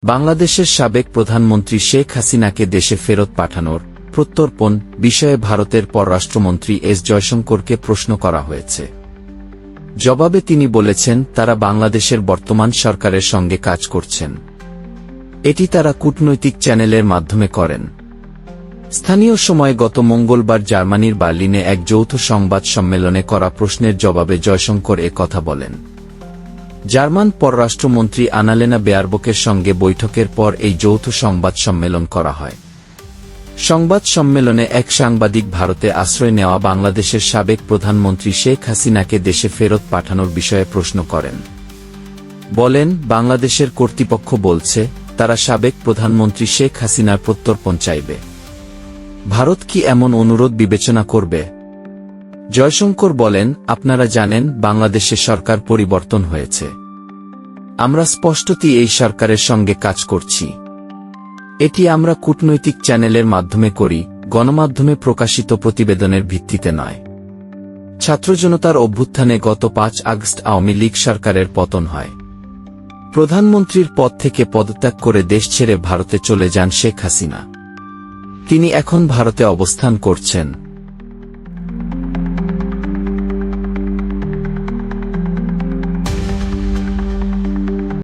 বাংলাদেশের সাবেক প্রধানমন্ত্রী শেখ হাসিনাকে দেশে ফেরত পাঠানোর প্রত্যর্পণ বিষয়ে ভারতের পররাষ্ট্রমন্ত্রী এস জয়শঙ্করকে প্রশ্ন করা হয়েছে। জবাবে তিনি বলেছেন, তারা বাংলাদেশের বর্তমান সরকারের সঙ্গে কাজ করছেন। এটি তারা কূটনৈতিক চ্যানেলের মাধ্যমে করেন। স্থানীয় সময় গত মঙ্গলবার জার্মানির বার্লিনে এক যৌথ সংবাদ সম্মেলনে করা প্রশ্নের জবাবে জয়শঙ্কর কথা বলেন। জার্মান পররাষ্ট্রমন্ত্রী আনালেনা বেয়ারবকের সঙ্গে বৈঠকের পর এই যৌথ সংবাদ সম্মেলন করা হয়। সংবাদ সম্মেলনে এক সাংবাদিক ভারতে আশ্রয় নেওয়া বাংলাদেশের সাবেক প্রধানমন্ত্রী শেখ হাসিনাকে দেশে ফেরত পাঠানোর বিষয়ে প্রশ্ন করেন। বলেন, বাংলাদেশের কর্তৃপক্ষ বলছে তারা সাবেক প্রধানমন্ত্রী শেখ হাসিনার প্রত্যর্পণ চাইবে। ভারত কি এমন অনুরোধ বিবেচনা করবে? জয়শঙ্কর বলেন, আপনারা জানেন বাংলাদেশে সরকার পরিবর্তন হয়েছে। আমরা স্পষ্টতই এই সরকারের সঙ্গে কাজ করছি। এটি আমরা কূটনৈতিক চ্যানেলের মাধ্যমে করি, গণমাধ্যমে প্রকাশিত প্রতিবেদনের ভিত্তিতে নয়। ছাত্র জনতার অভ্যুত্থানে গত ৫ আগস্ট আওয়ামী লীগ সরকারের পতন হয়। প্রধানমন্ত্রীর পদ থেকে পদত্যাগ করে দেশ ছেড়ে ভারতে চলে যান শেখ হাসিনা। তিনি এখন ভারতে অবস্থান করছেন।